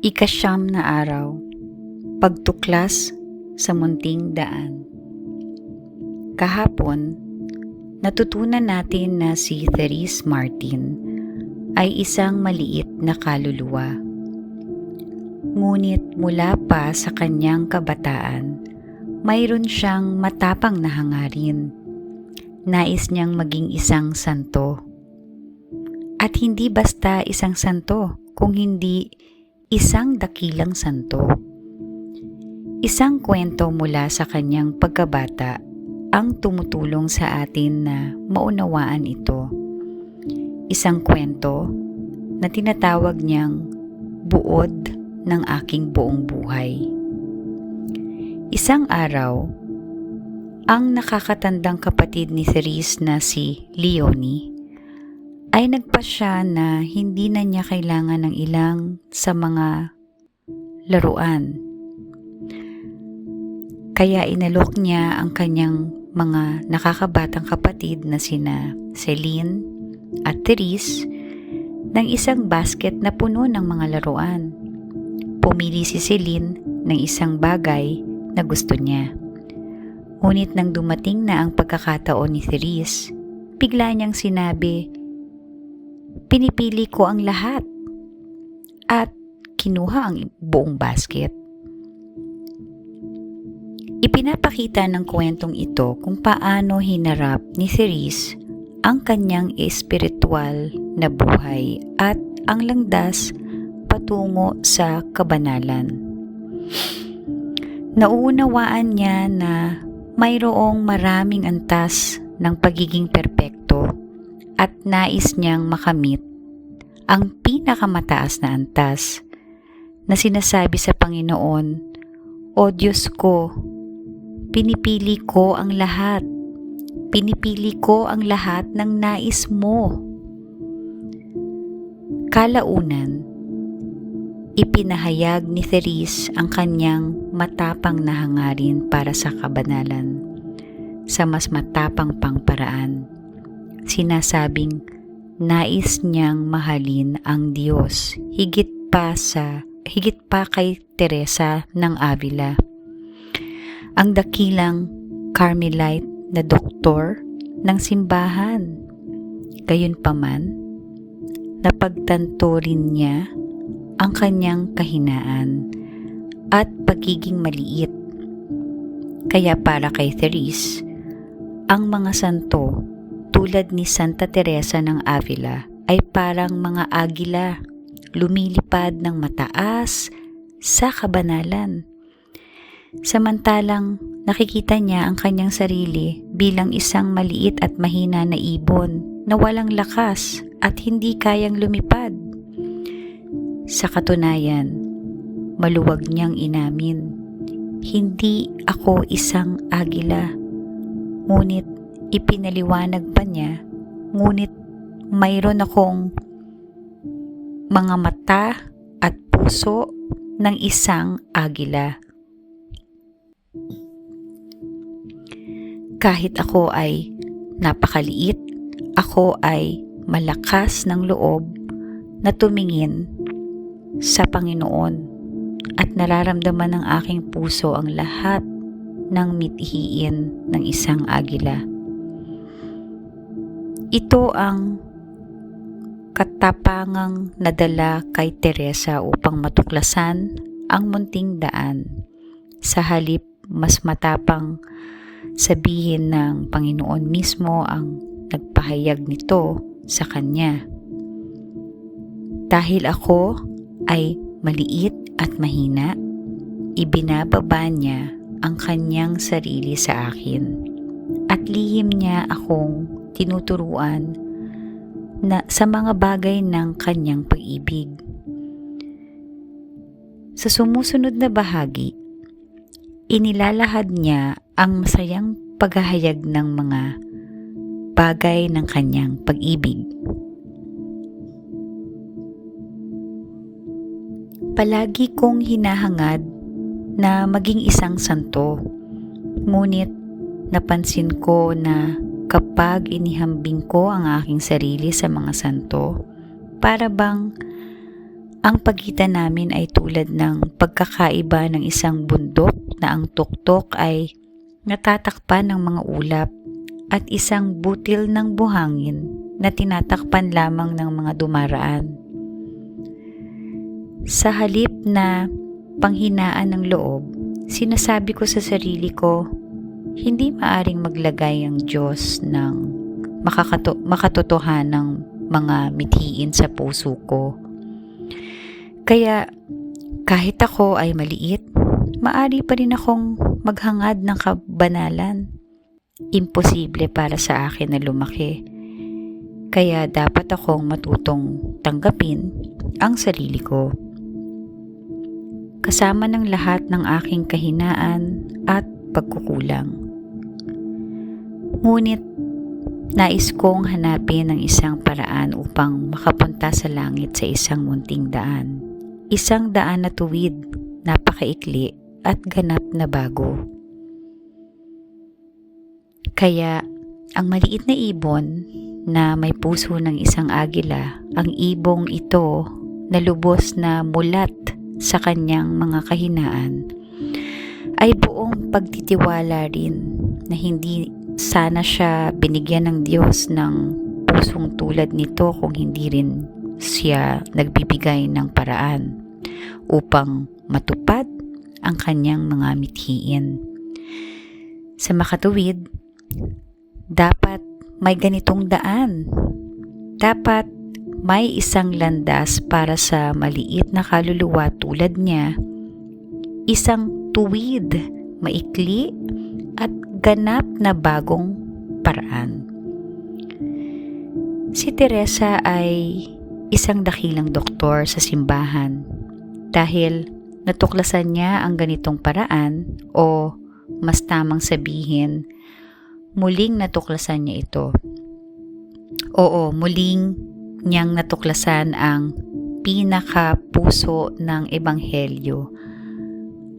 Ika-9 na araw, pagtuklas sa munting daan. Kahapon, natutunan natin na si Therese Martin ay isang maliit na kaluluwa. Ngunit mula pa sa kanyang kabataan, mayroon siyang matapang na hangarin. Nais niyang maging isang santo. At hindi basta isang santo, kung hindi isang dakilang santo. Isang kwento mula sa kanyang pagkabata ang tumutulong sa atin na maunawaan ito. Isang kwento na tinatawag niyang buod ng aking buong buhay. Isang araw, ang nakakatandang kapatid ni Therese na si Leonie ay nagpasya na hindi na niya kailangan ng ilang sa mga laruan. Kaya inalok niya ang kanyang mga nakakabatang kapatid na sina Celine at Therese ng isang basket na puno ng mga laruan. Pumili si Celine ng isang bagay na gusto niya. Ngunit nang dumating na ang pagkakataon ni Therese, bigla niyang sinabi, "Pinipili ko ang lahat," at kinuha ang buong basket. Ipinapakita ng kwentong ito kung paano hinarap ni Therese ang kanyang espiritual na buhay at ang landas patungo sa kabanalan. Nauunawaan niya na mayroong maraming antas ng pagiging perpekto at nais niyang makamit ang pinakamataas na antas na sinasabi sa Panginoon, "O Diyos ko, pinipili ko ang lahat. Pinipili ko ang lahat ng nais mo." Kalaunan, ipinahayag ni Therese ang kanyang matapang na hangarin para sa kabanalan sa mas matapang pang paraan. Sinasabing nais niyang mahalin ang Diyos higit pa kay Teresa ng Avila, ang dakilang Carmelite na doktor ng simbahan. Gayunpaman, napagtanto rin niya ang kanyang kahinaan at pagiging maliit. Kaya para kay Therese, ang mga santo tulad ni Santa Teresa ng Avila ay parang mga agila, lumilipad ng mataas sa kabanalan. Samantalang nakikita niya ang kanyang sarili bilang isang maliit at mahina na ibon na walang lakas at hindi kayang lumipad. Sa katunayan, maluwag niyang inamin, "Hindi ako isang agila." Ngunit ipinaliwanag pa niya, "Ngunit mayroon akong mga mata at puso ng isang agila. Kahit ako ay napakaliit, ako ay malakas ng loob na tumingin sa Panginoon at nararamdaman ng aking puso ang lahat ng mithiin ng isang agila." Ito ang katapangang nadala kay Teresa upang matuklasan ang munting daan. Sa halip, mas matapang sabihin ng Panginoon mismo ang nagpahayag nito sa kanya. Dahil ako ay maliit at mahina, ibinababa niya ang kanyang sarili sa akin at lihim niya akong tinuturuan na sa mga bagay ng kanyang pag-ibig. Sa sumusunod na bahagi, inilalahad niya ang masayang paghahayag ng mga bagay ng kanyang pag-ibig. Palagi kong hinahangad na maging isang santo, ngunit napansin ko na kapag inihambing ko ang aking sarili sa mga santo, para bang Ang pagitan namin ay tulad ng pagkakaiba ng isang bundok na ang tuktok ay natatakpan ng mga ulap at isang butil ng buhangin na tinatakpan lamang ng mga dumaraan. Sa halip na panghinaan ng loob, sinasabi ko sa sarili ko, hindi maaring maglagay ang Diyos ng makatotohanang mga mithiin sa puso ko. Kaya kahit ako ay maliit, maari pa rin akong maghangad ng kabanalan. Imposible para sa akin na lumaki. Kaya dapat akong matutong tanggapin ang sarili ko. Kasama ng lahat ng aking kahinaan at pagkukulang. Ngunit nais kong hanapin ang isang paraan upang makapunta sa langit sa isang munting daan. Isang daan na tuwid, napakaikli at ganap na bago. Kaya ang maliit na ibon na may puso ng isang agila, ang ibong ito na lubos na mulat sa kanyang mga kahinaan, ay buong pagtitiwala rin na hindi sana siya binigyan ng Diyos ng pusong tulad nito kung hindi rin siya nagbibigay ng paraan upang matupad ang kanyang mga mithiin. Sa makatuwid, dapat may ganitong daan. Dapat may isang landas para sa maliit na kaluluwa tulad niya, isang tuwid, maikli at ganap na bagong paraan. Si Teresa ay isang dakilang doktor sa simbahan dahil natuklasan niya ang ganitong paraan, o mas tamang sabihin, muling natuklasan niya ito. Oo, muling niyang natuklasan ang pinakapuso ng Ebanghelyo,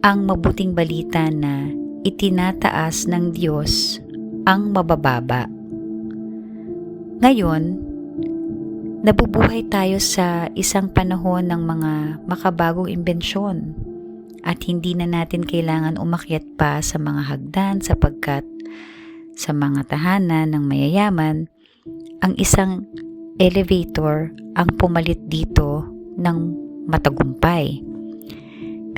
ang mabuting balita na itinataas ng Diyos ang mabababa. Ngayon, nabubuhay tayo sa isang panahon ng mga makabagong imbensyon at hindi na natin kailangan umakyat pa sa mga hagdan sapagkat sa mga tahanan ng mayayaman, ang isang elevator ang pumalit dito ng matagumpay.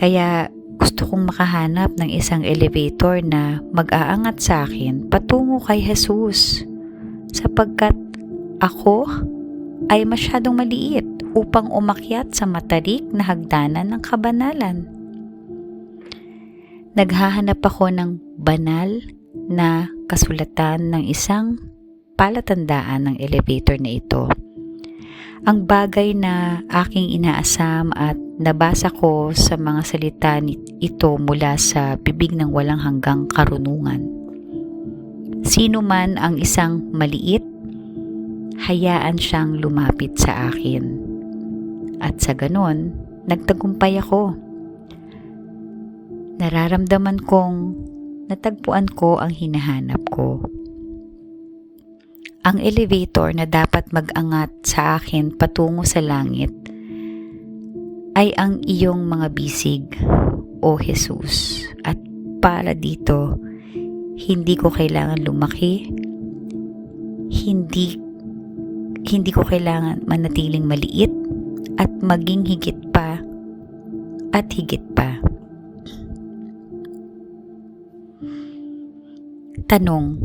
Kaya gusto kong makahanap ng isang elevator na mag-aangat sa akin patungo kay Jesus, sapagkat ako ay masyadong maliit upang umakyat sa matarik na hagdanan ng kabanalan. Naghahanap ako ng banal na kasulatan ng isang palatandaan ng elevator na ito. Ang bagay na aking inaasam at nabasa ko sa mga salita ito mula sa bibig ng walang hanggang karunungan. Sino man ang isang maliit, hayaan siyang lumapit sa akin. At sa ganon, nagtagumpay ako. Nararamdaman kong natagpuan ko ang hinahanap ko. Ang elevator na dapat mag-angat sa akin patungo sa langit ay ang iyong mga bisig, O Jesus. At para dito, hindi ko kailangan lumaki, hindi ko kailangan manatiling maliit at maging higit pa at higit pa. Tanong: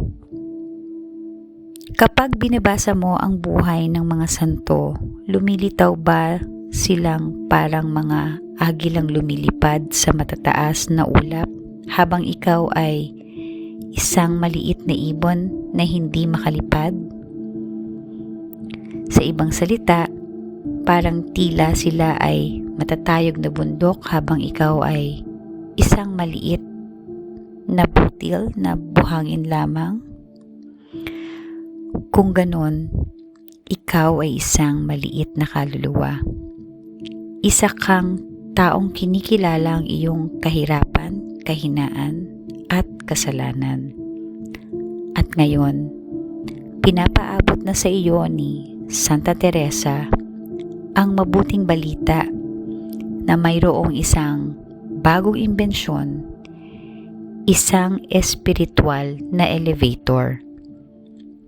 kapag binabasa mo ang buhay ng mga santo, lumilitaw ba silang parang mga agilang lumilipad sa matataas na ulap habang ikaw ay isang maliit na ibon na hindi makalipad? Sa ibang salita, parang tila sila ay matatayog na bundok habang ikaw ay isang maliit na butil na buhangin lamang? Kung ganon, ikaw ay isang maliit na kaluluwa. Isa kang taong kinikilala ang iyong kahirapan, kahinaan, at kasalanan. At ngayon, pinapaabot na sa iyo ni Santa Teresa ang mabuting balita na mayroong isang bagong imbensyon, isang espiritual na elevator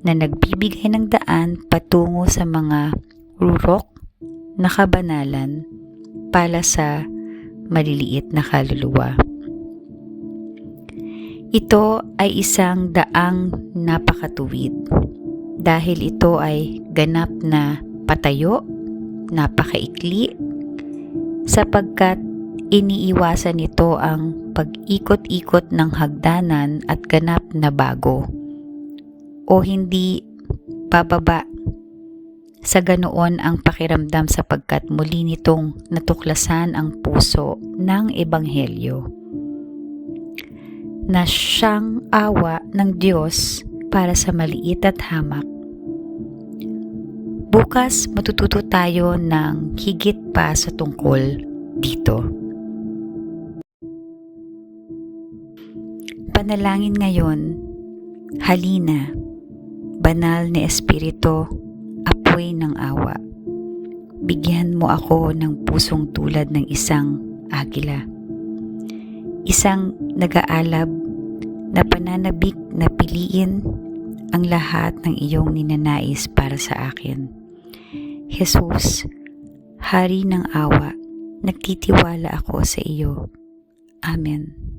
na nagbibigay ng daan patungo sa mga rurok na kabanalan para sa maliliit na kaluluwa. Ito ay isang daang napakatuwid dahil ito ay ganap na patayo, napakaikli, sapagkat iniiwasan nito ang pag-ikot-ikot ng hagdanan at ganap na bago o hindi bababa sa ganoon ang pakiramdam sapagkat muli nitong natuklasan ang puso ng Ebanghelyo na siyang awa ng Diyos para sa maliit at hamak. Bukas matututo tayo ng higit pa sa tungkol dito. Panalangin ngayon, halina, banal na Espiritu, apoy ng awa. Bigyan mo ako ng pusong tulad ng isang agila. Isang nag-aalab na pananabik na piliin ang lahat ng iyong ninanais para sa akin. Jesus, Hari ng awa, nagtitiwala ako sa iyo. Amen.